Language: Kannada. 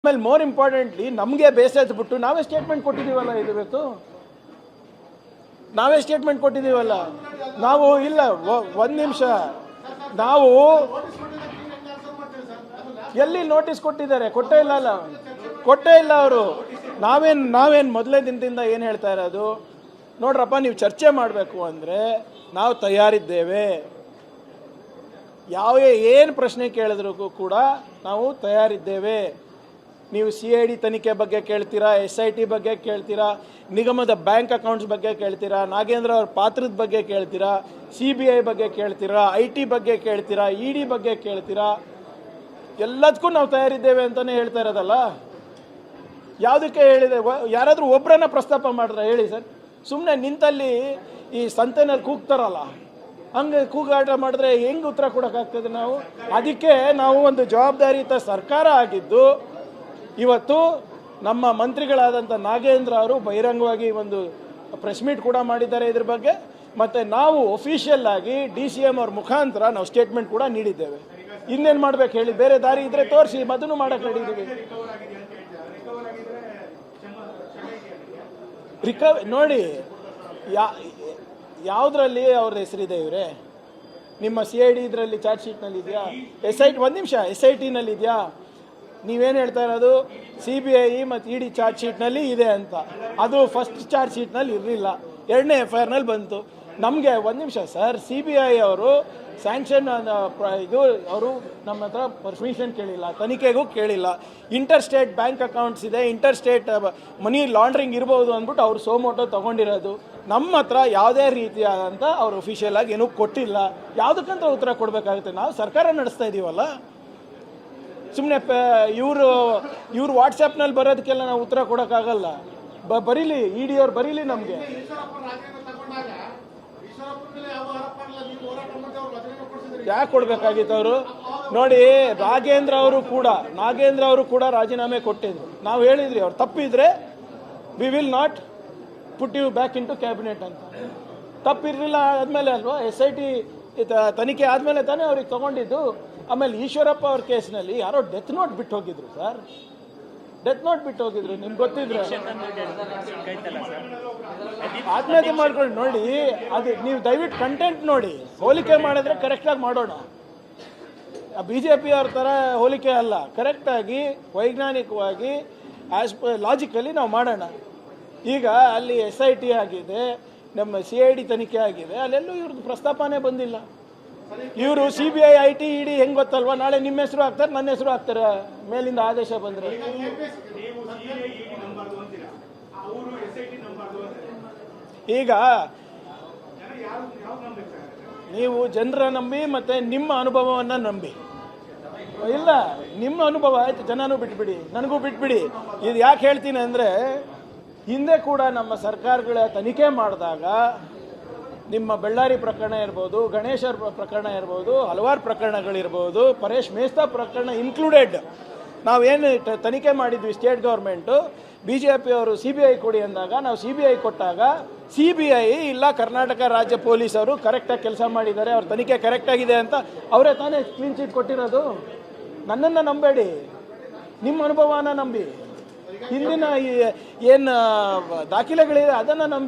ಆಮೇಲೆ ಮೋರ್ ಇಂಪಾರ್ಟೆಂಟ್ಲಿ ನಮಗೆ ಬೇಸೆತ್ಬಿಟ್ಟು ನಾವೇ ಸ್ಟೇಟ್ಮೆಂಟ್ ಕೊಟ್ಟಿದ್ದೀವಲ್ಲ, ಇದು ಇವತ್ತು ನಾವೇ ಸ್ಟೇಟ್ಮೆಂಟ್ ಕೊಟ್ಟಿದ್ದೀವಲ್ಲ. ನಾವು ಇಲ್ಲ ಒಂದು ನಿಮಿಷ, ನಾವು ಎಲ್ಲಿ ನೋಟಿಸ್ ಕೊಟ್ಟಿದ್ದಾರೆ? ಕೊಟ್ಟೇ ಇಲ್ಲ ಅವರು. ನಾವೇನು ಮೊದಲೇ ದಿನದಿಂದ ಏನು ಹೇಳ್ತಾ ಇರೋದು, ನೋಡ್ರಪ್ಪ ನೀವು ಚರ್ಚೆ ಮಾಡಬೇಕು ಅಂದರೆ ನಾವು ತಯಾರಿದ್ದೇವೆ, ಏನು ಪ್ರಶ್ನೆ ಕೇಳಿದ್ರು ಕೂಡ ನಾವು ತಯಾರಿದ್ದೇವೆ. ನೀವು CID ತನಿಖೆ ಬಗ್ಗೆ ಕೇಳ್ತೀರಾ, SIT ಬಗ್ಗೆ ಕೇಳ್ತೀರಾ, ನಿಗಮದ ಬ್ಯಾಂಕ್ ಅಕೌಂಟ್ಸ್ ಬಗ್ಗೆ ಕೇಳ್ತೀರಾ, ನಾಗೇಂದ್ರ ಅವ್ರ ಪಾತ್ರದ ಬಗ್ಗೆ ಕೇಳ್ತೀರಾ, CBI ಬಗ್ಗೆ ಕೇಳ್ತೀರಾ, IT ಬಗ್ಗೆ ಕೇಳ್ತೀರಾ, ED ಬಗ್ಗೆ ಕೇಳ್ತೀರಾ, ಎಲ್ಲದಕ್ಕೂ ನಾವು ತಯಾರಿದ್ದೇವೆ ಅಂತಲೇ ಹೇಳ್ತಾ ಇರೋದಲ್ಲ. ಯಾವುದಕ್ಕೆ ಹೇಳಿದೆ? ಯಾರಾದರೂ ಒಬ್ಬರನ್ನ ಪ್ರಸ್ತಾಪ ಮಾಡಿದ್ರೆ ಹೇಳಿ ಸರ್. ಸುಮ್ಮನೆ ನಿಂತಲ್ಲಿ ಈ ಸಂತೆನಲ್ಲಿ ಕೂಗ್ತಾರಲ್ಲ, ಹಂಗೆ ಕೂಗಾಟ ಮಾಡಿದ್ರೆ ಹೆಂಗೆ ಉತ್ತರ ಕೊಡೋಕ್ಕಾಗ್ತದೆ ನಾವು? ಅದಕ್ಕೆ ನಾವು ಒಂದು ಜವಾಬ್ದಾರಿಯುತ ಸರ್ಕಾರ ಆಗಿದ್ದು ಇವತ್ತು ನಮ್ಮ ಮಂತ್ರಿಗಳಾದಂಥ ನಾಗೇಂದ್ರ ಅವರು ಬಹಿರಂಗವಾಗಿ ಒಂದು ಪ್ರೆಸ್ ಮೀಟ್ ಕೂಡ ಮಾಡಿದ್ದಾರೆ ಇದ್ರ ಬಗ್ಗೆ. ಮತ್ತು ನಾವು ಒಫಿಷಿಯಲ್ ಆಗಿ DCM ಅವ್ರ ಮುಖಾಂತರ ನಾವು ಸ್ಟೇಟ್ಮೆಂಟ್ ಕೂಡ ನೀಡಿದ್ದೇವೆ. ಇನ್ನೇನು ಮಾಡ್ಬೇಕು ಹೇಳಿ? ಬೇರೆ ದಾರಿ ಇದ್ದರೆ ತೋರಿಸಿ, ಅದನ್ನು ಮಾಡೋಕ್ಕೆ ರೆಡಿದ್ದೀವಿ. ನೋಡಿ, ಯಾವುದರಲ್ಲಿ ಅವ್ರದ್ದು ಹೆಸರಿದೆ ಇವರೇ? ನಿಮ್ಮ CID ಇದರಲ್ಲಿ ಚಾರ್ಜ್ ಶೀಟ್ನಲ್ಲಿ ಇದೆಯಾ? SIT ಒಂದು ನಿಮಿಷ, SITನಲ್ಲಿ ಇದೆಯಾ? ನೀವೇನು ಹೇಳ್ತಾ ಇರೋದು CBI ಮತ್ತು ED ಚಾರ್ಜ್ ಶೀಟ್ನಲ್ಲಿ ಇದೆ ಅಂತ. ಅದು ಫಸ್ಟ್ ಚಾರ್ಜ್ ಶೀಟ್ನಲ್ಲಿ ಇರಲಿಲ್ಲ, 2ನೇ FIRನಲ್ಲಿ ಬಂತು. ನಮಗೆ ಒಂದು ನಿಮಿಷ ಸರ್, CBI ಅವರು ಸ್ಯಾಂಕ್ಷನ್ ಇದು ಅವರು ನಮ್ಮ ಹತ್ರ ಪರ್ಮಿಷನ್ ಕೇಳಿಲ್ಲ, ತನಿಖೆಗೂ ಕೇಳಿಲ್ಲ. ಇಂಟರ್ ಸ್ಟೇಟ್ ಬ್ಯಾಂಕ್ ಅಕೌಂಟ್ಸ್ ಇದೆ, ಇಂಟರ್ ಸ್ಟೇಟ್ ಮನಿ ಲಾಂಡ್ರಿಂಗ್ ಇರ್ಬೋದು ಅಂದ್ಬಿಟ್ಟು ಅವರು ಸೋಮೋಟೋ ತೊಗೊಂಡಿರೋದು. ನಮ್ಮ ಹತ್ರ ಯಾವುದೇ ರೀತಿಯಾದಂಥ ಅವ್ರು ಅಫಿಷಿಯಲ್ ಆಗಿ ಏನೂ ಕೊಟ್ಟಿಲ್ಲ. ಯಾವುದಕ್ಕಂತ ಉತ್ತರ ಕೊಡಬೇಕಾಗುತ್ತೆ? ನಾವು ಸರ್ಕಾರ ನಡೆಸ್ತಾ ಇದ್ದೀವಲ್ಲ. ಸುಮ್ಮನೆ ಇವರು ವಾಟ್ಸಪ್ನಲ್ಲಿ ಬರೋದಕ್ಕೆಲ್ಲ ನಾವು ಉತ್ತರ ಕೊಡೋಕ್ಕಾಗಲ್ಲ. ಬರೀಲಿ, ED ಅವ್ರು ಬರೀಲಿ ನಮಗೆ. ಯಾಕೆ ಕೊಡಬೇಕಾಗಿತ್ತು ಅವರು? ನೋಡಿ, ನಾಗೇಂದ್ರ ಅವರು ಕೂಡ ರಾಜೀನಾಮೆ ಕೊಟ್ಟಿದ್ರು. ನಾವು ಹೇಳಿದ್ರಿ ಅವ್ರು ತಪ್ಪಿದ್ರೆ we will not put you back into cabinet ಅಂತ. ತಪ್ಪಿರಲಿಲ್ಲ ಆದಮೇಲೆ ಅಲ್ವಾ SIT ತನಿಖೆ ಆದಮೇಲೆ ತಾನೇ ಅವ್ರಿಗೆ ತೊಗೊಂಡಿದ್ದು. ಆಮೇಲೆ ಈಶ್ವರಪ್ಪ ಅವ್ರ ಕೇಸ್ನಲ್ಲಿ ಯಾರೋ ಡೆತ್ ನೋಟ್ ಬಿಟ್ಟು ಹೋಗಿದ್ರು ಸರ್, ನಿಮ್ಗೆ ಗೊತ್ತಿದ್ರೆ ಆತ್ಮಹತ್ಯೆ ಮಾಡ್ಕೊಂಡು ನೋಡಿ. ಅದು ನೀವು ದಯವಿಟ್ಟು ಕಂಟೆಂಟ್ ನೋಡಿ, ಹೋಲಿಕೆ ಮಾಡಿದ್ರೆ ಕರೆಕ್ಟಾಗಿ ಮಾಡೋಣ. BJP ಅವ್ರ ಥರ ಹೋಲಿಕೆ ಅಲ್ಲ, ಕರೆಕ್ಟಾಗಿ ವೈಜ್ಞಾನಿಕವಾಗಿ ಲಾಜಿಕಲಿ ನಾವು ಮಾಡೋಣ. ಈಗ ಅಲ್ಲಿ SIT ಆಗಿದೆ, ನಮ್ಮ CID ತನಿಖೆ ಆಗಿದೆ, ಅಲ್ಲೆಲ್ಲೂ ಇವ್ರದ್ದು ಪ್ರಸ್ತಾಪನೇ ಬಂದಿಲ್ಲ. ಇವರು CBI IT ED ಹೆಂಗೆ ಗೊತ್ತಲ್ವಾ? ನಾಳೆ ನಿಮ್ಮ ಹೆಸರು ಹಾಕ್ತಾರೆ, ನನ್ನ ಹೆಸರು ಹಾಕ್ತಾರೆ ಮೇಲಿಂದ ಆದೇಶ ಬಂದರೆ. ಈಗ ನೀವು ಜನರ ನಂಬಿ ಮತ್ತು ನಿಮ್ಮ ಅನುಭವವನ್ನು ನಂಬಿ. ಇಲ್ಲ, ನಿಮ್ಮ ಅನುಭವ ಆಯಿತು, ಜನನೂ ಬಿಟ್ಬಿಡಿ, ನನಗೂ ಬಿಟ್ಬಿಡಿ. ಇದು ಯಾಕೆ ಹೇಳ್ತೀನಿ ಅಂದರೆ, ಹಿಂದೆ ಕೂಡ ನಮ್ಮ ಸರ್ಕಾರಗಳ ತನಿಖೆ ಮಾಡಿದಾಗ ನಿಮ್ಮ ಬೆಳ್ಳಾರಿ ಪ್ರಕರಣ ಇರ್ಬೋದು, ಗಣೇಶರ್ ಪ್ರಕರಣ ಇರ್ಬೋದು, ಹಲವಾರು ಪ್ರಕರಣಗಳಿರ್ಬೋದು, ಪರೇಶ್ ಮೇಸ್ತಾ ಪ್ರಕರಣ ಇನ್ಕ್ಲೂಡೆಡ್, ನಾವೇನು ತನಿಖೆ ಮಾಡಿದ್ವಿ ಸ್ಟೇಟ್ ಗೌರ್ಮೆಂಟು, BJP ಅವರು CBI ಕೊಡಿ ಅಂದಾಗ ನಾವು CBI ಕೊಟ್ಟಾಗ CBI ಇಲ್ಲ ಕರ್ನಾಟಕ ರಾಜ್ಯ ಪೊಲೀಸ್ ಅವರು ಕರೆಕ್ಟಾಗಿ ಕೆಲಸ ಮಾಡಿದ್ದಾರೆ, ಅವ್ರ ತನಿಖೆ ಕರೆಕ್ಟಾಗಿದೆ ಅಂತ ಅವರೇ ತಾನೇ ಕ್ಲೀನ್ ಚೀಟ್ ಕೊಟ್ಟಿರೋದು. ನನ್ನನ್ನು ನಂಬೇಡಿ, ನಿಮ್ಮ ಅನುಭವನ ನಂಬಿ, ಹಿಂದಿನ ಏನು ದಾಖಲೆಗಳಿದೆ ಅದನ್ನು ನಂಬಿ.